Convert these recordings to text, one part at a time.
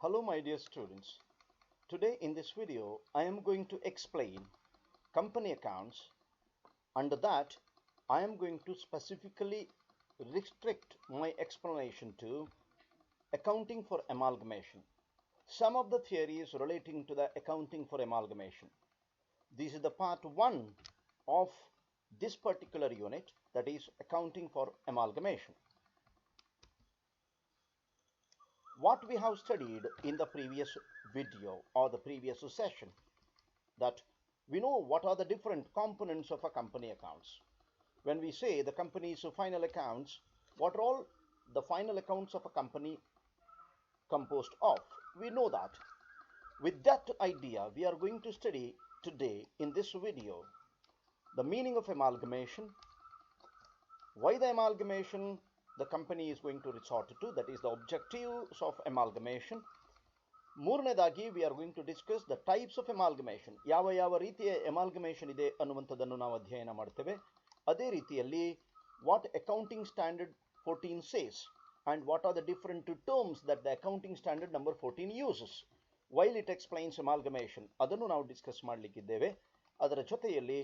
Hello my dear students. Today in this video I am going to explain company accounts. Under that I am going to specifically restrict my explanation to accounting for amalgamation. Some of the theories relating to the accounting for amalgamation. This is the part 1 of this particular unit, that is accounting for amalgamation. What we have studied in the previous video or the previous session, that we know what are the different components of a company accounts. When we say the company's final accounts, what are all the final accounts of a company composed of? We know that. With that idea, we are going to study today in this video the meaning of amalgamation, why the amalgamation the company is going to resort to, that is the objectives of amalgamation. ಮೂರನೇದಾಗಿ we are going to discuss the types of amalgamation. ಯಾವ ಯಾವ ರೀತಿಯ amalgamation ಇದೆ ಅನ್ನುವಂಥದ್ದನ್ನು ನಾವು ಅಧ್ಯಯನ ಮಾಡ್ತೇವೆ. ಅದೇ ರೀತಿಯಲ್ಲಿ what accounting standard 14 says and what are the different terms that the accounting standard number 14 uses while it explains amalgamation, ಅದನ್ನು ನಾವು ಡಿಸ್ಕಸ್ ಮಾಡಲಿಕ್ಕಿದ್ದೇವೆ. ಅದರ ಜೊತೆಯಲ್ಲಿ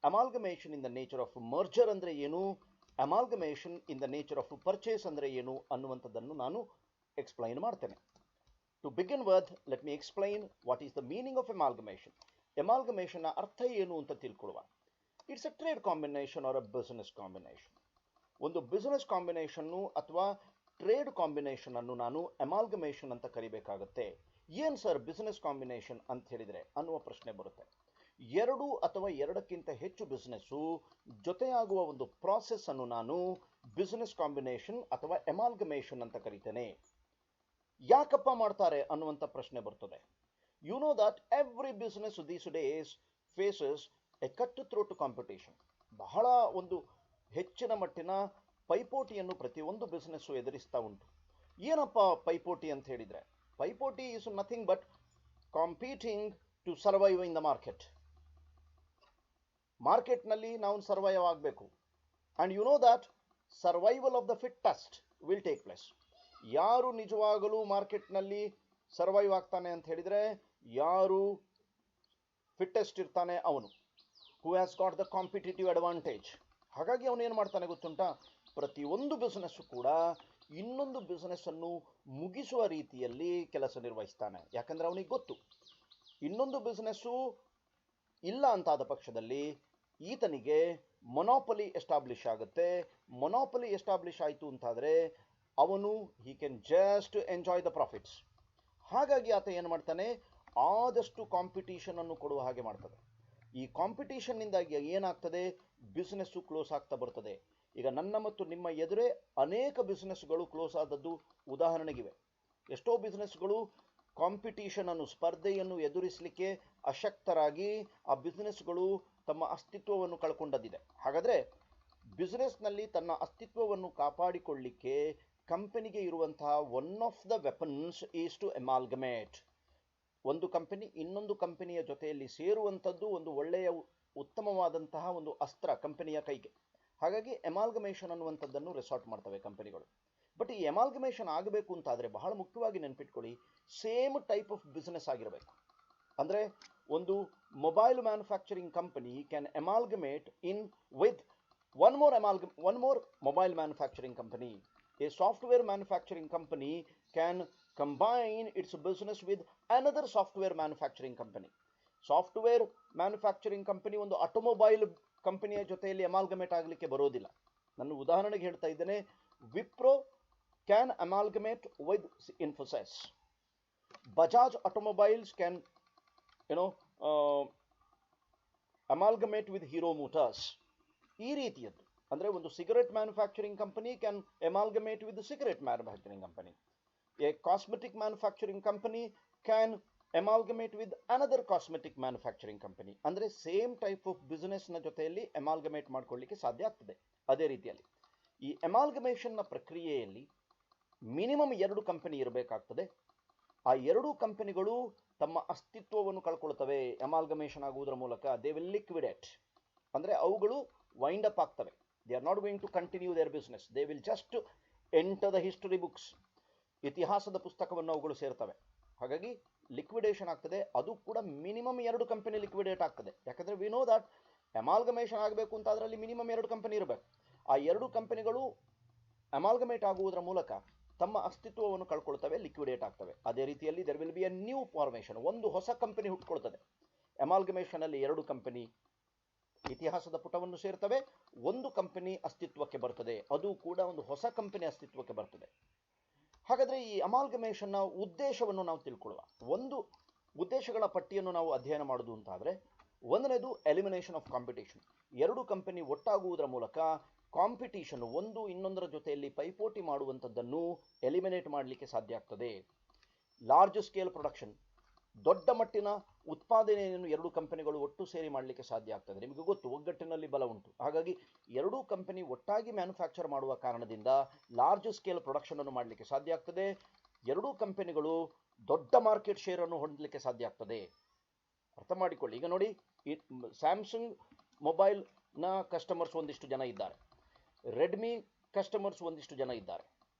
amalgamation in the nature of merger ಅಂದರೆ ಏನು, amalgamation in the nature of purchase ಅಂದರೆ ಏನು ಅನ್ನುವಂಥದ್ದನ್ನು ನಾನು ಎಕ್ಸ್ಪ್ಲೈನ್ ಮಾಡ್ತೇನೆ. To begin with, let me explain what is the meaning of amalgamation. Amalgamation na artha ಏನು ಅಂತ ತಿಳ್ಕೊಳ್ಳುವ. It's a trade combination or a business combination. ಒಂದು ಬಿಸಿನೆಸ್ ಕಾಂಬಿನೇಷನ್ನು ಅಥವಾ trade combination ಅನ್ನು ನಾನು ಅಮಾಲ್ಗಮೇಷನ್ ಅಂತ ಕರಿಬೇಕಾಗುತ್ತೆ. ಏನು ಸರ್ ಬಿಸಿನೆಸ್ ಕಾಂಬಿನೇಷನ್ ಅಂತ ಹೇಳಿದರೆ ಅನ್ನುವ ಪ್ರಶ್ನೆ ಬರುತ್ತೆ. ಎರಡು ಅಥವಾ ಎರಡಕ್ಕಿಂತ ಹೆಚ್ಚು ಬಿಸಿನೆಸ್ಸು ಜೊತೆಯಾಗುವ ಒಂದು ಪ್ರಾಸೆಸ್ ಅನ್ನು ನಾನು ಬಿಸಿನೆಸ್ ಕಾಂಬಿನೇಷನ್ ಅಥವಾ ಅಮಾಲ್ಗಮೇಷನ್ ಅಂತ ಕರಿತೇನೆ. ಯಾಕಪ್ಪ ಮಾಡ್ತಾರೆ ಅನ್ನುವಂಥ ಪ್ರಶ್ನೆ ಬರ್ತದೆ. You know that every business these days faces a cut throat competition. ಬಹಳ ಒಂದು ಹೆಚ್ಚಿನ ಮಟ್ಟಿನ ಪೈಪೋಟಿಯನ್ನು ಪ್ರತಿಯೊಂದು ಬಿಸ್ನೆಸ್ಸು ಎದುರಿಸ್ತಾ ಉಂಟು. ಏನಪ್ಪ ಪೈಪೋಟಿ ಅಂತ ಹೇಳಿದರೆ, ಪೈಪೋಟಿ is nothing but competing to survive in the market. ಮಾರ್ಕೆಟ್ನಲ್ಲಿ ನಾವು ಸರ್ವೈವ್ ಆಗಬೇಕು. And you know that survival of the fittest will take place. ಯಾರು ನಿಜವಾಗಲೂ ಮಾರ್ಕೆಟ್ನಲ್ಲಿ ಸರ್ವೈವ್ ಆಗ್ತಾನೆ ಅಂತ ಹೇಳಿದರೆ, ಯಾರು ಫಿಟ್ಟೆಸ್ಟ್ ಇರ್ತಾನೆ ಅವನು, who has got the competitive advantage. ಹಾಗಾಗಿ ಅವನು ಏನು ಮಾಡ್ತಾನೆ ಗೊತ್ತುಂಟಾ, ಪ್ರತಿಯೊಂದು ಬಿಸ್ನೆಸ್ಸು ಕೂಡ ಇನ್ನೊಂದು ಬಿಸ್ನೆಸ್ಸನ್ನು ಮುಗಿಸುವ ರೀತಿಯಲ್ಲಿ ಕೆಲಸ ನಿರ್ವಹಿಸ್ತಾನೆ. ಯಾಕಂದರೆ ಅವನಿಗೆ ಗೊತ್ತು ಇನ್ನೊಂದು ಬಿಸ್ನೆಸ್ಸು ಇಲ್ಲ ಅಂತಾದ ಪಕ್ಷದಲ್ಲಿ ಈತನಿಗೆ ಮೊನೋಪಲಿ ಎಸ್ಟಾಬ್ಲಿಷ್ ಆಗುತ್ತೆ. ಮೊನೋಪಲಿ ಎಸ್ಟಾಬ್ಲಿಷ್ ಆಯಿತು ಅಂತಾದರೆ ಅವನು he can just enjoy the profits. ಹಾಗಾಗಿ ಆತ ಏನು ಮಾಡ್ತಾನೆ, ಆದಷ್ಟು ಕಾಂಪಿಟೀಷನ್ ಅನ್ನು ಕೊಡುವ ಹಾಗೆ ಮಾಡ್ತದೆ. ಈ ಕಾಂಪಿಟೀಷನ್ನಿಂದಾಗಿ ಏನಾಗ್ತದೆ, ಬಿಸ್ನೆಸ್ಸು ಕ್ಲೋಸ್ ಆಗ್ತಾ ಬರ್ತದೆ. ಈಗ ನನ್ನ ಮತ್ತು ನಿಮ್ಮ ಎದುರೇ ಅನೇಕ ಬಿಸ್ನೆಸ್ಗಳು ಕ್ಲೋಸ್ ಆದದ್ದು ಉದಾಹರಣೆಗಿವೆ. ಎಷ್ಟೋ ಬಿಸ್ನೆಸ್ಗಳು ಕಾಂಪಿಟೀಷನ್ ಅನ್ನು, ಸ್ಪರ್ಧೆಯನ್ನು ಎದುರಿಸಲಿಕ್ಕೆ ಅಶಕ್ತರಾಗಿ ಆ ಬಿಸ್ನೆಸ್ಗಳು ತಮ್ಮ ಅಸ್ತಿತ್ವವನ್ನು ಕಳ್ಕೊಂಡದ್ದಿದೆ. ಹಾಗಾದರೆ ಬಿಸ್ನೆಸ್ನಲ್ಲಿ ತನ್ನ ಅಸ್ತಿತ್ವವನ್ನು ಕಾಪಾಡಿಕೊಳ್ಳಲಿಕ್ಕೆ ಕಂಪನಿಗೆ ಇರುವಂತಹ one of the weapons is to amalgamate. ಒಂದು ಕಂಪನಿ ಇನ್ನೊಂದು ಕಂಪನಿಯ ಜೊತೆಯಲ್ಲಿ ಸೇರುವಂಥದ್ದು ಒಂದು ಒಳ್ಳೆಯ ಉತ್ತಮವಾದಂತಹ ಒಂದು ಅಸ್ತ್ರ ಕಂಪನಿಯ ಕೈಗೆ. ಹಾಗಾಗಿ ಅಮಾಲ್ಗಮೇಷನ್ ಅನ್ನುವಂಥದ್ದನ್ನು ರೆಸಾರ್ಟ್ ಮಾಡ್ತವೆ ಕಂಪನಿಗಳು. ಬಟ್ ಈ ಅಮಾಲ್ಗಮೇಷನ್ ಆಗಬೇಕು ಅಂತಾದರೆ ಬಹಳ ಮುಖ್ಯವಾಗಿ ನೆನಪಿಟ್ಕೊಳ್ಳಿ, ಸೇಮ್ ಟೈಪ್ ಆಫ್ ಬಿಸ್ನೆಸ್ ಆಗಿರಬೇಕು. ಅಂದರೆ ಒಂದು mobile manufacturing company can amalgamate in with one more mobile manufacturing company. A software manufacturing company can combine its business with another software manufacturing company. Software manufacturing company ಒಂದು automobile ಕಂಪನಿಯ ಜೊತೆಯಲ್ಲಿ amalgamate ಆಗಲಿಕ್ಕೆ ಬರೋದಿಲ್ಲ. ನಾನು ಉದಾಹರಣೆಗೆ ಹೇಳ್ತಾ ಇದ್ದೇನೆ, Wipro can amalgamate with Infosys. Bajaj automobiles can amalgamate with hero motors. ಈ ರೀತಿಯದ್ದು ಅಂದರೆ ಒಂದು cigarette manufacturing company can amalgamate with cigarette manufacturing company. A cosmetic manufacturing company can amalgamate with another cosmetic manufacturing company. ಅಂದರೆ ಸೇಮ್ ಟೈಪ್ ಆಫ್ ಬಿಸ್ನೆಸ್ನ ಜೊತೆಯಲ್ಲಿ amalgamate ಮಾಡ್ಕೊಳ್ಳಿಕ್ಕೆ ಸಾಧ್ಯ ಆಗ್ತದೆ. ಅದೇ ರೀತಿಯಲ್ಲಿ ಈ ಅಮಾಲ್ಗಮೇಷನ್ನ ಪ್ರಕ್ರಿಯೆಯಲ್ಲಿ ಮಿನಿಮಮ್ 2 ಕಂಪನಿ ಇರಬೇಕಾಗ್ತದೆ. ಆ ಎರಡೂ ಕಂಪನಿಗಳು ತಮ್ಮ ಅಸ್ತಿತ್ವವನ್ನು ಕಳ್ಕೊಳ್ತವೆ ಅಮಾಲ್ಗಮೇಷನ್ ಆಗುವುದರ ಮೂಲಕ. ದೇ ವಿಲ್ ಲಿಕ್ವಿಡೇಟ್, ಅಂದರೆ ಅವುಗಳು ವೈಂಡ್ ಅಪ್ ಆಗ್ತವೆ. They are not going to continue their business. They will just enter the history books. ಇತಿಹಾಸದ ಪುಸ್ತಕವನ್ನು ಅವುಗಳು ಸೇರ್ತವೆ. ಹಾಗಾಗಿ ಲಿಕ್ವಿಡೇಷನ್ ಆಗ್ತದೆ, ಅದು ಕೂಡ ಮಿನಿಮಮ್ 2 ಕಂಪನಿ ಲಿಕ್ವಿಡೇಟ್ ಆಗ್ತದೆ. ಯಾಕಂದರೆ ವಿ ನೋ ದಟ್ ಅಮಾಲ್ಗಮೇಷನ್ ಆಗಬೇಕು ಅಂತ ಅದರಲ್ಲಿ ಮಿನಿಮಮ್ 2 ಕಂಪನಿ ಇರಬೇಕು. ಆ 2 ಕಂಪನಿಗಳು ಅಮಾಲ್ಗಮೇಟ್ ಆಗುವುದರ ಮೂಲಕ ತಮ್ಮ ಅಸ್ತಿತ್ವವನ್ನು ಕಳ್ಕೊಳ್ತವೆ, ಲಿಕ್ವಿಡೇಟ್ ಆಗ್ತವೆ. ಅದೇ ರೀತಿಯಲ್ಲಿ there will be A new formation, ಒಂದು ಹೊಸ ಕಂಪನಿ ಹುಟ್ಟುಕೊಳ್ತದೆ. ಅಮಾಲ್ಗಮೇಷನಲ್ಲಿ 2 ಕಂಪನಿ ಇತಿಹಾಸದ ಪುಟವನ್ನು ಸೇರ್ತವೆ, ಒಂದು ಕಂಪನಿ ಅಸ್ತಿತ್ವಕ್ಕೆ ಬರ್ತದೆ, ಅದು ಕೂಡ ಒಂದು ಹೊಸ ಕಂಪನಿ ಅಸ್ತಿತ್ವಕ್ಕೆ ಬರ್ತದೆ. ಹಾಗಾದರೆ ಈ ಅಮಾಲ್ಗಮೇಷನ್ನ ಉದ್ದೇಶವನ್ನು ನಾವು ತಿಳ್ಕೊಳ್ಳುವ. ಒಂದು ಉದ್ದೇಶಗಳ ಪಟ್ಟಿಯನ್ನು ನಾವು ಅಧ್ಯಯನ ಮಾಡೋದು ಅಂತಾದರೆ, ಒಂದನೇದು ಎಲಿಮಿನೇಷನ್ ಆಫ್ ಕಾಂಪಿಟೇಷನ್. 2 ಕಂಪನಿ ಒಟ್ಟಾಗುವುದರ ಮೂಲಕ ಕಾಂಪಿಟೇಷನ್, ಒಂದು ಇನ್ನೊಂದರ ಜೊತೆಯಲ್ಲಿ ಪೈಪೋಟಿ ಮಾಡುವಂಥದ್ದನ್ನು ಎಲಿಮಿನೇಟ್ ಮಾಡಲಿಕ್ಕೆ ಸಾಧ್ಯ ಆಗ್ತದೆ. ಲಾರ್ಜ್ ಸ್ಕೇಲ್ ಪ್ರೊಡಕ್ಷನ್, ದೊಡ್ಡ ಮಟ್ಟಿನ ಉತ್ಪಾದನೆಯನ್ನು 2 ಕಂಪನಿಗಳು ಒಟ್ಟು ಸೇರಿ ಮಾಡಲಿಕ್ಕೆ ಸಾಧ್ಯ ಆಗ್ತದೆ. ನಿಮಗೆ ಗೊತ್ತು, ಒಗ್ಗಟ್ಟಿನಲ್ಲಿ ಬಲ ಉಂಟು. ಹಾಗಾಗಿ 2 ಕಂಪನಿ ಒಟ್ಟಾಗಿ ಮ್ಯಾನುಫ್ಯಾಕ್ಚರ್ ಮಾಡುವ ಕಾರಣದಿಂದ ಲಾರ್ಜ್ ಸ್ಕೇಲ್ ಪ್ರೊಡಕ್ಷನ್ ಅನ್ನು ಮಾಡಲಿಕ್ಕೆ ಸಾಧ್ಯ ಆಗ್ತದೆ. 2 ಕಂಪನಿಗಳು ದೊಡ್ಡ ಮಾರ್ಕೆಟ್ ಶೇರ್ ಅನ್ನು ಹೊಂದಲಿಕ್ಕೆ ಸಾಧ್ಯ ಆಗ್ತದೆ. ಅರ್ಥ ಮಾಡಿಕೊಳ್ಳಿ. ಈಗ ನೋಡಿ, ಸ್ಯಾಮ್ಸಂಗ್ ಮೊಬೈಲ್ನ ಕಸ್ಟಮರ್ಸ್ ಒಂದಿಷ್ಟು ಜನ ಇದ್ದಾರೆ, ರೆಡ್ಮಿ ಕಸ್ಟಮರ್ಸ್ ಒಂದಿಷ್ಟು ಜನ ಇದ್ದಾರೆ.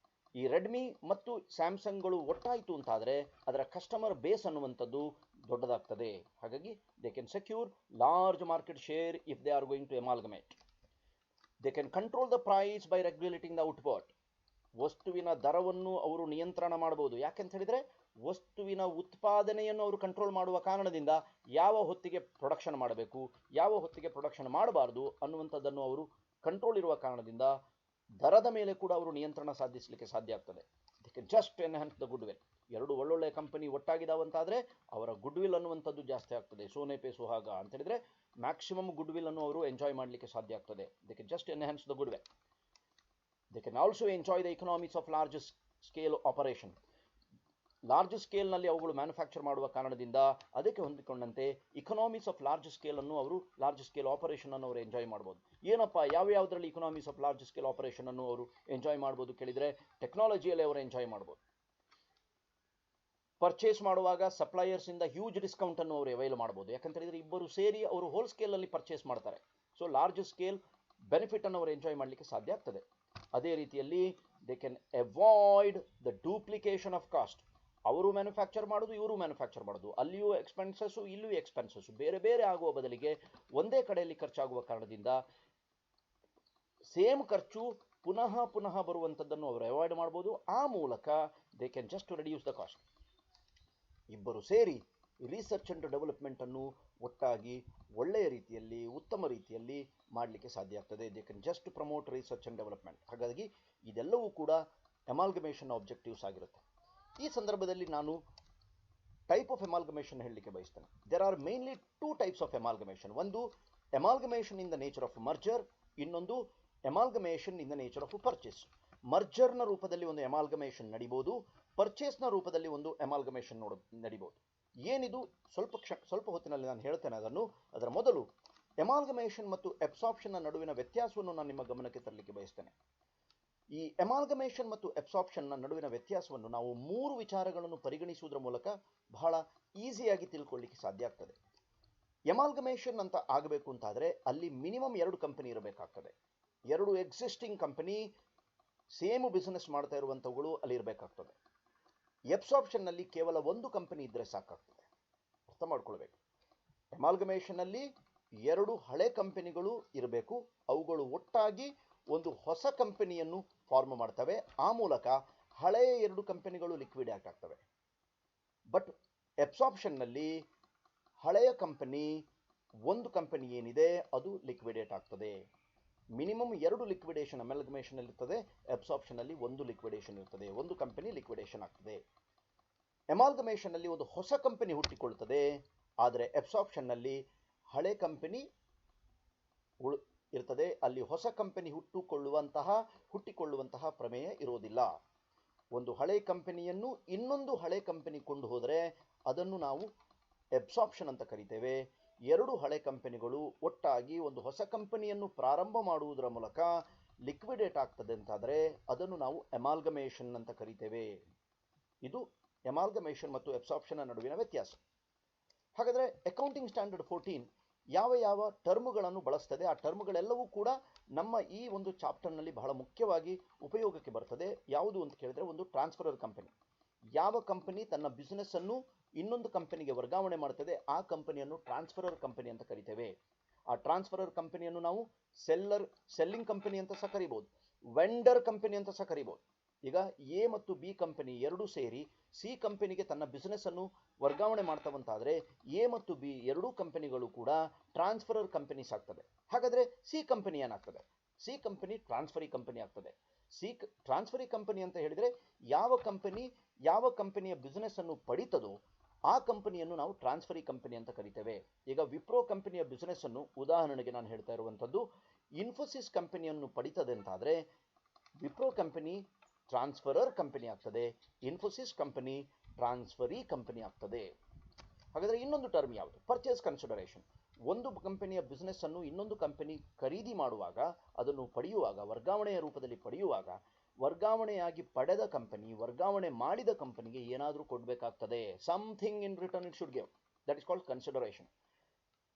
ಈ ರೆಡ್ಮಿ ಮತ್ತು ಸ್ಯಾಮ್ಸಂಗ್ಗಳು ಒಟ್ಟಾಯಿತು ಅಂತಾದರೆ ಅದರ ಕಸ್ಟಮರ್ ಬೇಸ್ ಅನ್ನುವಂಥದ್ದು ದೊಡ್ಡದಾಗ್ತದೆ. ಹಾಗಾಗಿ they can secure large market share if they are going to amalgamate. They can control the price by regulating the output. ವಸ್ತುವಿನ ದರವನ್ನು ಅವರು ನಿಯಂತ್ರಣ ಮಾಡಬಹುದು. ಯಾಕೆಂತ ಹೇಳಿದರೆ, ವಸ್ತುವಿನ ಉತ್ಪಾದನೆಯನ್ನು ಅವರು ಕಂಟ್ರೋಲ್ ಮಾಡುವ ಕಾರಣದಿಂದ ಯಾವ ಹೊತ್ತಿಗೆ ಪ್ರೊಡಕ್ಷನ್ ಮಾಡಬೇಕು, ಯಾವ ಹೊತ್ತಿಗೆ ಪ್ರೊಡಕ್ಷನ್ ಮಾಡಬಾರ್ದು ಅನ್ನುವಂಥದ್ದನ್ನು ಅವರು ಕಂಟ್ರೋಲ್ ಇರುವ ಕಾರಣದಿಂದ ದರದ ಮೇಲೆ ಕೂಡ ಅವರು ನಿಯಂತ್ರಣ ಸಾಧಿಸಲಿಕ್ಕೆ ಸಾಧ್ಯ ಆಗ್ತದೆ. They can just enhance the good will. 2 ಒಳ್ಳೊಳ್ಳೆ ಕಂಪನಿ ಒಟ್ಟಾಗಿದ್ದಾವಂತಾದರೆ ಅವರ ಗುಡ್ ವಿಲ್ ಅನ್ನುವಂಥದ್ದು ಜಾಸ್ತಿ ಆಗ್ತದೆ. ಸೋನೆ ಪೇ ಸುಹಾಗ ಅಂತ ಹೇಳಿದರೆ ಮ್ಯಾಕ್ಸಿಮಮ್ ಗುಡ್ ವಿಲ್ ಅನ್ನು ಅವರು ಎಂಜಾಯ್ ಮಾಡಲಿಕ್ಕೆ ಸಾಧ್ಯ ಆಗ್ತದೆ. They can just enhance the goodwill. They can also enjoy the economics of large scale operation. Large ಸ್ಕೇಲ್ನಲ್ಲಿ ಅವುಗಳು ಮ್ಯಾನುಫ್ಯಾಕ್ಚರ್ ಮಾಡುವ ಕಾರಣದಿಂದ ಅದಕ್ಕೆ ಹೊಂದಿಕೊಂಡಂತೆ ಇಕನಾಮಿಕ್ಸ್ ಆಫ್ ಲಾರ್ಜ್ ಸ್ಕೇಲ್ ಅನ್ನು ಅವರು, ಲಾರ್ಜ್ ಸ್ಕೇಲ್ ಆಪರೇಷನ್ ಅನ್ನು ಅವರು ಎಂಜಾಯ್ ಮಾಡ್ಬೋದು. ಏನಪ್ಪ, ಯಾವುದರಲ್ಲಿ economics of large scale operation ಅನ್ನು ಅವರು ಎಂಜಾಯ್ ಮಾಡ್ಬೋದು ಕೇಳಿದರೆ, ಟೆಕ್ನಾಲಜಿಯಲ್ಲಿ ಅವರು ಎಂಜಾಯ್ ಮಾಡ್ಬೋದು. ಪರ್ಚೇಸ್ ಮಾಡುವಾಗ ಸಪ್ಲೈಯರ್ಸ್ ಇಂದ ಹ್ಯೂಜ್ ಡಿಸ್ಕೌಂಟ್ ಅನ್ನು ಅವರು ಅವೈಲ್ ಮಾಡ್ಬೋದು. ಯಾಕಂತ ಹೇಳಿದ್ರೆ ಇಬ್ಬರು ಸೇರಿ ಅವರು ಹೋಲ್ ಸ್ಕೇಲ್ ಅಲ್ಲಿ ಪರ್ಚೇಸ್ ಮಾಡ್ತಾರೆ. ಸೊ ಲಾರ್ಜ್ ಸ್ಕೇಲ್ ಬೆನಿಫಿಟ್ ಅನ್ನು ಅವರು ಎಂಜಾಯ್ ಮಾಡಲಿಕ್ಕೆ ಸಾಧ್ಯ ಆಗ್ತದೆ. ಅದೇ ರೀತಿಯಲ್ಲಿ they can avoid the duplication of cost. ಅವರು ಮ್ಯಾನುಫ್ಯಾಕ್ಚರ್ ಮಾಡೋದು, ಇವರು ಮ್ಯಾನುಫ್ಯಾಕ್ಚರ್ ಮಾಡೋದು, ಅಲ್ಲಿಯೂ ಎಕ್ಸ್ಪೆನ್ಸಸ್ಸು ಇಲ್ಲಿಯೂ ಎಕ್ಸ್ಪೆನ್ಸಸ್ಸು ಬೇರೆ ಬೇರೆ ಆಗುವ ಬದಲಿಗೆ ಒಂದೇ ಕಡೆಯಲ್ಲಿ ಖರ್ಚಾಗುವ ಕಾರಣದಿಂದ ಸೇಮ್ ಖರ್ಚು ಪುನಃ ಪುನಃ ಬರುವಂಥದ್ದನ್ನು ಅವರು ಅವಾಯ್ಡ್ ಮಾಡ್ಬೋದು. ಆ ಮೂಲಕ they can just reduce the cost. ಇಬ್ಬರು ಸೇರಿ ರಿಸರ್ಚ್ ಅಂಡ್ ಡೆವಲಪ್ಮೆಂಟ್ ಅನ್ನು ಒಟ್ಟಾಗಿ ಒಳ್ಳೆಯ ರೀತಿಯಲ್ಲಿ, ಉತ್ತಮ ರೀತಿಯಲ್ಲಿ ಮಾಡಲಿಕ್ಕೆ ಸಾಧ್ಯ ಆಗ್ತದೆ. They can just promote research and development. ಹಾಗಾಗಿ ಇದೆಲ್ಲವೂ ಕೂಡ ಅಮಾಲ್ಗಮೇಷನ್ ಆಬ್ಜೆಕ್ಟಿವ್ಸ್ ಆಗಿರುತ್ತೆ. ಈ ಸಂದರ್ಭದಲ್ಲಿ ನಾನು ಟೈಪ್ ಆಫ್ ಅಮಾಲ್ಗಮೇಷನ್ ಹೇಳಲಿಕ್ಕೆ ಬಯಸ್ತೇನೆ. There are mainly 2 types of amalgamation. ಒಂದು amalgamation in the nature of merger, ಇನ್ನೊಂದು amalgamation in the nature of purchase. ಮರ್ಜರ್ನ ರೂಪದಲ್ಲಿ ಒಂದು ಅಮಾಲ್ಗಮೇಷನ್ ನಡಿಬೋದು, ಪರ್ಚೇಸ್ನ ರೂಪದಲ್ಲಿ ಒಂದು ಅಮಾಲ್ಗಮೇಷನ್ ನಡಿಬೋದು. ಏನಿದು ಸ್ವಲ್ಪ ಹೊತ್ತಿನಲ್ಲಿ ನಾನು ಹೇಳ್ತೇನೆ ಅದನ್ನು. ಅದರ ಮೊದಲು ಅಮಾಲ್ಗಮೇಷನ್ ಮತ್ತು ಅಬ್ಸಾರ್ಪ್ಷನ್ನ ನಡುವಿನ ವ್ಯತ್ಯಾಸವನ್ನು ನಾನು ನಿಮ್ಮ ಗಮನಕ್ಕೆ ತರಲಿಕ್ಕೆ ಬಯಸ್ತೇನೆ. ಈ ಅಮಾಲ್ಗಮೇಷನ್ ಮತ್ತು ಅಬ್ಸಾರ್ಪ್ಷನ್ನ ನಡುವಿನ ವ್ಯತ್ಯಾಸವನ್ನು ನಾವು 3 ವಿಚಾರಗಳನ್ನು ಪರಿಗಣಿಸುವುದರ ಮೂಲಕ ಬಹಳ ಈಸಿಯಾಗಿ ತಿಳ್ಕೊಳ್ಳಿಕ್ಕೆ ಸಾಧ್ಯ ಆಗ್ತದೆ. ಅಮಾಲ್ಗಮೇಷನ್ ಅಂತ ಆಗಬೇಕು ಅಂತಾದರೆ ಅಲ್ಲಿ ಮಿನಿಮಮ್ 2 ಕಂಪನಿ ಇರಬೇಕಾಗ್ತದೆ. 2 ಎಕ್ಸಿಸ್ಟಿಂಗ್ ಕಂಪನಿ ಸೇಮ್ ಬಿಸ್ನೆಸ್ ಮಾಡ್ತಾ ಇರುವಂಥವುಗಳು ಅಲ್ಲಿ ಇರಬೇಕಾಗ್ತದೆ. ಅಬ್ಸಾರ್ಪ್ಷನ್ನಲ್ಲಿ ಕೇವಲ 1 ಕಂಪನಿ ಇದ್ದರೆ ಸಾಕಾಗ್ತದೆ. ಅರ್ಥ ಮಾಡ್ಕೊಳ್ಬೇಕು. ಅಮಾಲ್ಗಮೇಷನ್ನಲ್ಲಿ 2 ಹಳೆ ಕಂಪನಿಗಳು ಇರಬೇಕು, ಅವುಗಳು ಒಟ್ಟಾಗಿ ಒಂದು ಹೊಸ ಕಂಪನಿಯನ್ನು ಫಾರ್ಮ್ ಮಾಡ್ತವೆ. ಆ ಮೂಲಕ ಹಳೆಯ 2 ಕಂಪನಿಗಳು ಲಿಕ್ವಿಡೇಟ್ ಆಗ್ತವೆ. ಬಟ್ ಅಬ್ಸಾರ್ಪ್ಷನ್ನಲ್ಲಿ ಹಳೆಯ ಕಂಪನಿ, ಒಂದು ಕಂಪನಿ ಏನಿದೆ ಅದು ಲಿಕ್ವಿಡೇಟ್ ಆಗ್ತದೆ. ಮಿನಿಮಮ್ 2 ಲಿಕ್ವಿಡೇಷನ್ ಅಮಾಲ್ಗಮೇಷನ್ ಇರ್ತದೆ, ಅಬ್ಸಾರ್ಪ್ಷನ್ನಲ್ಲಿ 1 ಲಿಕ್ವಿಡೇಷನ್ ಇರ್ತದೆ, ಒಂದು ಕಂಪನಿ ಲಿಕ್ವಿಡೇಷನ್ ಆಗ್ತದೆ. ಅಮಾಲ್ಗಮೇಷನ್ನಲ್ಲಿ ಒಂದು ಹೊಸ ಕಂಪನಿ ಹುಟ್ಟಿಕೊಳ್ಳುತ್ತದೆ, ಆದರೆ ಅಬ್ಸಾರ್ಪ್ಷನ್ನಲ್ಲಿ ಹಳೆ ಕಂಪನಿ ಇರ್ತದೆ. ಅಲ್ಲಿ ಹೊಸ ಕಂಪನಿ ಹುಟ್ಟಿಕೊಳ್ಳುವಂತಹ ಪ್ರಮೇಯ ಇರೋದಿಲ್ಲ. ಒಂದು ಹಳೆ ಕಂಪನಿಯನ್ನು ಇನ್ನೊಂದು ಹಳೆ ಕಂಪನಿ ಕೊಂಡು ಹೋದರೆ ಅದನ್ನು ನಾವು ಅಬ್ಸಾರ್ಪ್ಷನ್ ಅಂತ ಕರಿತೇವೆ. 2 ಹಳೆ ಕಂಪನಿಗಳು ಒಟ್ಟಾಗಿ ಒಂದು ಹೊಸ ಕಂಪನಿಯನ್ನು ಪ್ರಾರಂಭ ಮಾಡುವುದರ ಮೂಲಕ ಲಿಕ್ವಿಡೇಟ್ ಆಗ್ತದೆ ಅಂತಾದರೆ ಅದನ್ನು ನಾವು ಅಮಾಲ್ಗಮೇಷನ್ ಅಂತ ಕರಿತೇವೆ. ಇದು ಅಮಾಲ್ಗಮೇಷನ್ ಮತ್ತು ಅಬ್ಸಾರ್ಪ್ಷನ್ನ ನಡುವಿನ ವ್ಯತ್ಯಾಸ. ಹಾಗಾದರೆ ಅಕೌಂಟಿಂಗ್ ಸ್ಟ್ಯಾಂಡರ್ಡ್ 14 ಯಾವ ಟರ್ಮ್ಗಳನ್ನು ಬಳಸ್ತದೆ, ಆ ಟರ್ಮ್ಗಳೆಲ್ಲವೂ ಕೂಡ ನಮ್ಮ ಈ ಒಂದು ಚಾಪ್ಟರ್ನಲ್ಲಿ ಬಹಳ ಮುಖ್ಯವಾಗಿ ಉಪಯೋಗಕ್ಕೆ ಬರ್ತದೆ. ಯಾವುದು ಅಂತ ಕೇಳಿದ್ರೆ, ಒಂದು ಟ್ರಾನ್ಸ್ಫರರ್ ಕಂಪನಿ. ಯಾವ ಕಂಪನಿ ತನ್ನ ಬಿಸ್ನೆಸ್ ಅನ್ನು ಇನ್ನೊಂದು ಕಂಪನಿಗೆ ವರ್ಗಾವಣೆ ಮಾಡ್ತದೆ ಆ ಕಂಪನಿಯನ್ನು ಟ್ರಾನ್ಸ್ಫರರ್ ಕಂಪನಿ ಅಂತ ಕರಿತೇವೆ. ಆ ಟ್ರಾನ್ಸ್ಫರರ್ ಕಂಪನಿಯನ್ನು ನಾವು ಸೆಲ್ಲಿಂಗ್ ಕಂಪನಿ ಅಂತ ಸಹ ಕರಿಬಹುದು, ವೆಂಡರ್ ಕಂಪನಿ ಅಂತ ಸಹ ಕರಿಬಹುದು. ಈಗ ಎ ಮತ್ತು ಬಿ ಕಂಪನಿ ಎರಡೂ ಸೇರಿ ಸಿ ಕಂಪನಿಗೆ ತನ್ನ ಬಿಸ್ನೆಸ್ ಅನ್ನು ವರ್ಗಾವಣೆ ಮಾಡ್ತಾವಂತಾದ್ರೆ ಎ ಮತ್ತು ಬಿ ಎರಡೂ ಕಂಪನಿಗಳು ಕೂಡ ಟ್ರಾನ್ಸ್ಫರರ್ ಕಂಪನೀಸ್ ಆಗ್ತದೆ. ಹಾಗಾದ್ರೆ ಸಿ ಕಂಪನಿ ಏನಾಗ್ತದೆ? ಸಿ ಕಂಪನಿ ಟ್ರಾನ್ಸ್ಫರಿ ಕಂಪನಿ ಆಗ್ತದೆ. ಟ್ರಾನ್ಸ್ಫರಿ ಕಂಪನಿ ಅಂತ ಹೇಳಿದ್ರೆ ಯಾವ ಕಂಪನಿಯ ಬಿಸ್ನೆಸ್ ಅನ್ನು ಪಡಿತದೋ ಆ ಕಂಪನಿಯನ್ನು ನಾವು ಟ್ರಾನ್ಸ್ಫರಿ ಕಂಪನಿ ಅಂತ ಕರಿತೇವೆ. ಈಗ ವಿಪ್ರೋ ಕಂಪನಿಯ ಬಿಸ್ನೆಸ್ ಅನ್ನು ಉದಾಹರಣೆಗೆ ನಾನು ಹೇಳ್ತಾ ಇರುವಂತದ್ದು, ಇನ್ಫೋಸಿಸ್ ಕಂಪನಿಯನ್ನು ಪಡಿತದೆ ಅಂತಾದ್ರೆ ವಿಪ್ರೋ ಕಂಪನಿ ಟ್ರಾನ್ಸ್ಫರರ್ ಕಂಪನಿ ಆಗ್ತದೆ, ಇನ್ಫೋಸಿಸ್ ಕಂಪನಿ ಟ್ರಾನ್ಸ್ಫರಿ ಕಂಪನಿ ಆಗ್ತದೆ. ಹಾಗಾದ್ರೆ ಇನ್ನೊಂದು ಟರ್ಮ್ ಯಾವುದು? Purchase consideration. ಒಂದು ಕಂಪನಿಯ ಬಿಸ್ನೆಸ್ ಅನ್ನು ಇನ್ನೊಂದು ಕಂಪನಿ ಖರೀದಿ ಮಾಡುವಾಗ, ಅದನ್ನು ಪಡೆಯುವಾಗ, ವರ್ಗಾವಣೆಯ ರೂಪದಲ್ಲಿ ಪಡೆಯುವಾಗ, ವರ್ಗಾವಣೆಯಾಗಿ ಪಡೆದ ಕಂಪನಿ ವರ್ಗಾವಣೆ ಮಾಡಿದ ಕಂಪನಿಗೆ ಏನಾದರೂ ಕೊಡಬೇಕಾಗ್ತದೆ. Something in return it should give. That is called consideration.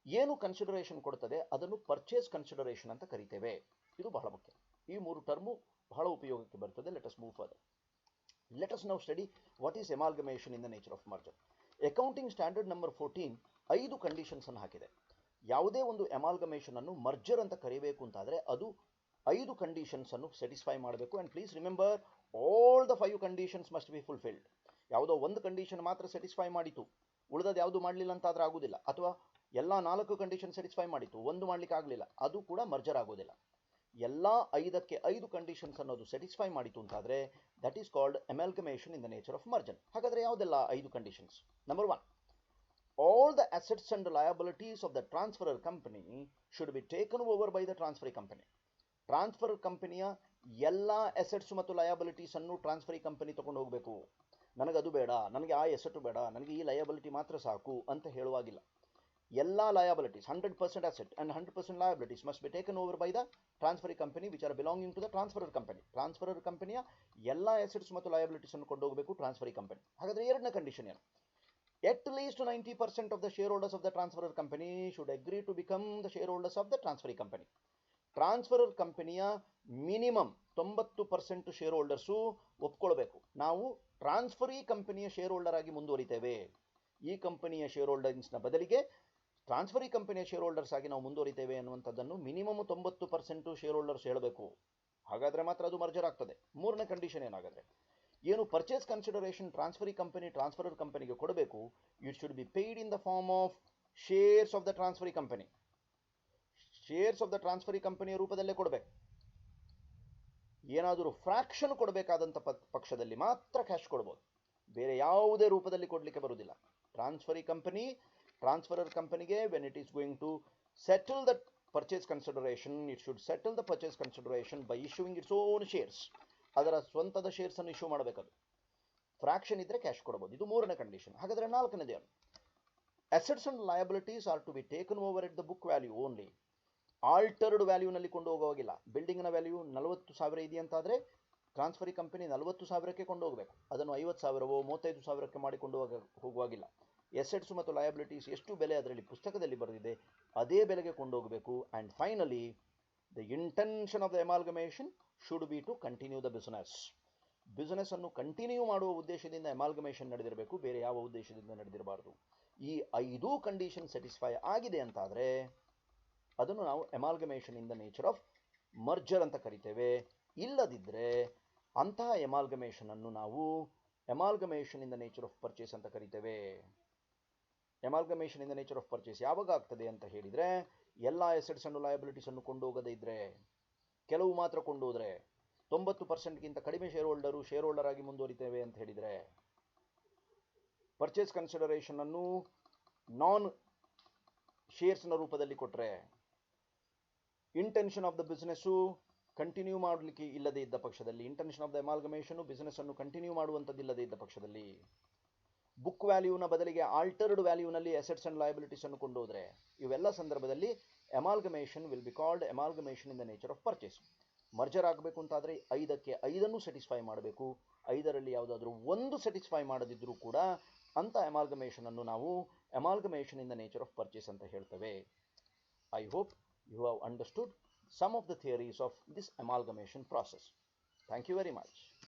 ಏನು ಕನ್ಸಿಡರೇಷನ್ ಕೊಡ್ತದೆ ಅದನ್ನು ಪರ್ಚೇಸ್ ಕನ್ಸಿಡರೇಷನ್ ಅಂತ ಕರಿತೇವೆ. ಇದು ಬಹಳ ಮುಖ್ಯ. ಈ ಮೂರು ಟರ್ಮು ಬಹಳ ಉಪಯೋಗಕ್ಕೆ ಬರ್ತದೆ. Let us move further. Let us now study what is amalgamation in the nature of merger. Accounting standard number 14 5 conditions ಅನ್ನು ಹಾಕಿದೆ. ಯಾವುದೇ ಒಂದು ಎಮಾಲ್ಗಮೇಷನ್ ಅನ್ನು ಮರ್ಜರ್ ಅಂತ ಕರಿಬೇಕು ಅಂತಾದ್ರೆ ಅದು 5 ಕಂಡೀಷನ್ಸ್ ಅನ್ನು ಸ್ಯಾಟಿಸ್ಫೈ ಮಾಡಬೇಕು. And please remember, all the 5 conditions must be fulfilled. ಯಾವುದೋ ಒಂದು ಕಂಡೀಷನ್ ಮಾತ್ರ ಸ್ಯಾಟಿಸ್ಫೈ ಮಾಡಿತು, ಉಳಿದದ್ದು ಯಾವುದು ಮಾಡಲಿಲ್ಲ ಅಂತಾದ್ರೆ ಆಗುದಿಲ್ಲ. ಅಥವಾ ಎಲ್ಲ 4 ಕಂಡೀಷನ್ ಸ್ಯಾಟಿಸ್ಫೈ ಮಾಡಿತು, ಒಂದು ಮಾಡ್ಲಿಕ್ಕೆ ಆಗಲಿಲ್ಲ, ಅದು ಕೂಡ ಮರ್ಜರ್ ಆಗೋದಿಲ್ಲ. ಎಲ್ಲ 5ಕ್ಕೆ 5 ಕಂಡೀಷನ್ಸ್ ಅನ್ನೋದು ಸ್ಯಾಟಿಸ್ಫೈ ಮಾಡಿತು ಅಂತಾದ್ರೆ that is called amalgamation in the nature of merger. ಹಾಗಾದ್ರೆ ಯಾವುದೆಲ್ಲ 5 conditions? Number 1, all the assets and liabilities of the transferor company should be taken over by the transferee company. Transfer ಕಂಪನಿಯ ಎಲ್ಲ assets ಮತ್ತು liabilities ಅನ್ನು transferee company ತಗೊಂಡು ಹೋಗಬೇಕು. ನನಗದು ಬೇಡ, ನನಗೆ ಆ ಎಸೆಟ್ ಬೇಡ, ನನಗೆ ಈ ಲಯಬಿಲಿಟಿ ಮಾತ್ರ ಸಾಕು ಅಂತ ಹೇಳುವಾಗಿಲ್ಲ. ಎಲ್ಲ liabilities 100% asset and 100% liabilities must be taken over by the transferee company which are belonging to the transferor company. Transferor ಕಂಪನಿಯ ಎಲ್ಲ ಅಸೆಟ್ಸ್ ಮತ್ತು ಲಯಬಿಲಿಟೀಸ್ ಅನ್ನು ಕೊಂಡು ಹೋಗಬೇಕು ಟ್ರಾನ್ಸ್ಫರಿ ಕಂಪನಿ. ಹಾಗಾದ್ರೆ ಎರಡನೇ ಕಂಡೀಷನ್ ಏನು? At least 90% of the shareholders of the transferor company should agree to become the shareholders of the transferee company. Transferor ಕಂಪನಿಯ ಮಿನಿಮಮ್ 90% ಶೇರ್ ಹೋಲ್ಡರ್ಸು ಒಪ್ಕೊಳ್ಬೇಕು, ನಾವು ಟ್ರಾನ್ಸ್ಫರಿ ಕಂಪನಿಯ ಶೇರ್ ಹೋಲ್ಡರ್ ಆಗಿ ಮುಂದುವರಿತೇವೆ. ಈ ಕಂಪನಿಯ ಶೇರ್ ಹೋಲ್ಡರ್ಸ್ನ ಬದಲಿಗೆ ಟ್ರಾನ್ಸ್ಫರಿ ಕಂಪನಿಯ ಶೇರ್ ಹೋಲ್ಡರ್ಸ್ ಆಗಿ ನಾವು ಮುಂದುವರಿತೇವೆ ಅನ್ನುವಂಥದ್ದನ್ನು ಮಿನಿಮಮ್ 90% ಶೇರ್ ಹೋಲ್ಡರ್ಸ್ ಹೇಳಬೇಕು. ಹಾಗಾದ್ರೆ ಮಾತ್ರ ಅದು ಮರ್ಜರ್ ಆಗ್ತದೆ. ಮೂರನೇ ಕಂಡೀಷನ್ ಏನಾಗುತ್ತೆ? ಏನು purchase consideration transferee company transferor ಕಂಪನಿಗೆ ಕೊಡಬೇಕು, it should be paid in the form of shares of the transferee company. Shares of the transferee ಕಂಪನಿಯ ರೂಪದಲ್ಲೇ ಕೊಡಬೇಕು. ಏನಾದರೂ ಫ್ರಾಕ್ಷನ್ ಕೊಡಬೇಕಾದಂಥ ಪಕ್ಷದಲ್ಲಿ ಮಾತ್ರ ಕ್ಯಾಶ್ ಕೊಡ್ಬೋದು, ಬೇರೆ ಯಾವುದೇ ರೂಪದಲ್ಲಿ ಕೊಡಲಿಕ್ಕೆ ಬರುವುದಿಲ್ಲ. ಟ್ರಾನ್ಸ್ಫರಿ ಕಂಪನಿ ಟ್ರಾನ್ಸ್ಫರರ್ ಕಂಪನಿಗೆ when it is going to settle the purchase consideration, it should settle the purchase consideration by issuing its own shares. ಅದರ ಸ್ವಂತದ ಶೇರ್ಸ್ ಅನ್ನು ಇಶ್ಯೂ ಮಾಡಬೇಕದು. ಫ್ರಾಕ್ಷನ್ ಇದ್ರೆ ಕ್ಯಾಶ್ ಕೊಡಬಹುದು. ಇದು ಮೂರನೇ ಕಂಡೀಷನ್. ಹಾಗಾದ್ರೆ ನಾಲ್ಕನೇದು ಏನು? Assets and liabilities are to be taken over at the book value only. Altered ವ್ಯಾಲ್ಯೂನಲ್ಲಿ ಕೊಂಡು ಹೋಗುವಾಗಿಲ್ಲ. ಬಿಲ್ಡಿಂಗ್ನ ವ್ಯಾಲ್ಯೂ 40,000 ಇದೆಯಂತಾದರೆ ಟ್ರಾನ್ಸ್ಫರಿ ಕಂಪನಿ 40,000ಕ್ಕೆ ಕೊಂಡು ಹೋಗಬೇಕು. ಅದನ್ನು 50,000ವೋ 35,000ಕ್ಕೆ ಮಾಡಿಕೊಂಡು ಹೋಗುವಾಗಿಲ್ಲ. ಎಸೆಟ್ಸ್ ಮತ್ತು ಲಯಬಿಲಿಟೀಸ್ ಎಷ್ಟು ಬೆಲೆ ಅದರಲ್ಲಿ ಪುಸ್ತಕದಲ್ಲಿ ಬರೆದಿದೆ ಅದೇ ಬೆಲೆಗೆ ಕೊಂಡೋಗಬೇಕು. And finally the intention of the amalgamation should be to continue the business ಅನ್ನು ಕಂಟಿನ್ಯೂ ಮಾಡುವ ಉದ್ದೇಶದಿಂದ ಎಮಾಲ್ಗಮೇಷನ್ ನಡೆದಿರಬೇಕು, ಬೇರೆ ಯಾವ ಉದ್ದೇಶದಿಂದ ನಡೆದಿರಬಾರ್ದು. ಈ 5 ಕಂಡೀಷನ್ ಸ್ಯಾಟಿಸ್ಫೈ ಆಗಿದೆ ಅಂತಾದರೆ ಅದನ್ನು ನಾವು amalgamation in the nature of merger ಅಂತ ಕರಿತೇವೆ. ಇಲ್ಲದಿದ್ದರೆ ಅಂತಹ ಎಮಾಲ್ಗಮೇಷನ್ ಅನ್ನು ನಾವು amalgamation in the nature of purchase ಅಂತ ಕರಿತೇವೆ. Amalgamation in the nature of purchase ಯಾವಾಗ ಆಗ್ತದೆ ಅಂತ ಹೇಳಿದರೆ, ಎಲ್ಲ ಅಸೆಟ್ಸ್ ಅಂಡ್ ಲಯಬಿಲಿಟೀಸ್ ಅನ್ನು ಕೊಂಡೋಗದೇ ಇದ್ರೆ, ಕೆಲವು ಮಾತ್ರ ಕೊಂಡೋದ್ರೆ, 90%ಗಿಂತ ಕಡಿಮೆ ಶೇರ್ ಹೋಲ್ಡರ್ ಆಗಿ ಮುಂದುವರಿತೇವೆ ಅಂತ ಹೇಳಿದರೆ, ಪರ್ಚೇಸ್ ಕನ್ಸಿಡರೇಷನ್ ಅನ್ನು ನಾನ್ ಶೇರ್ಸ್ನ ರೂಪದಲ್ಲಿ ಕೊಟ್ಟರೆ, intention of the business continue ಮಾಡಲಿಕ್ಕೆ ಇಲ್ಲದೇ ಇದ್ದ ಪಕ್ಷದಲ್ಲಿ, intention of the amalgamation business ಅನ್ನು ಕಂಟಿನ್ಯೂ ಮಾಡುವಂಥದ್ದಿಲ್ಲದೇ ಇದ್ದ ಪಕ್ಷದಲ್ಲಿ, ಬುಕ್ ವ್ಯಾಲ್ಯೂನ ಬದಲಿಗೆ ಆಲ್ಟರ್ಡ್ ವ್ಯಾಲ್ಯೂನಲ್ಲಿ ಅಸೆಟ್ಸ್ ಅಂಡ್ ಲಯಬಿಲಿಟೀಸ್ ಅನ್ನು ಕೊಂಡೋದ್ರೆ, ಇವೆಲ್ಲ ಸಂದರ್ಭದಲ್ಲಿ amalgamation will be called amalgamation in the nature of purchase. Merger ಆಗಬೇಕು ಅಂತಾದರೆ 5ಕ್ಕೆ 5 ಸ್ಯಾಟಿಸ್ಫೈ ಮಾಡಬೇಕು. 5ರಲ್ಲಿ ಯಾವುದಾದ್ರೂ ಒಂದು ಸ್ಯಾಟಿಸ್ಫೈ ಮಾಡದಿದ್ದರೂ ಕೂಡ ಅಂಥ ಎಮಾಲ್ಗಮೇಷನ್ ಅನ್ನು ನಾವು amalgamation in the nature of purchase ಅಂತ ಹೇಳ್ತೇವೆ. I hope you have understood some of the theories of this amalgamation process. Thank you very much.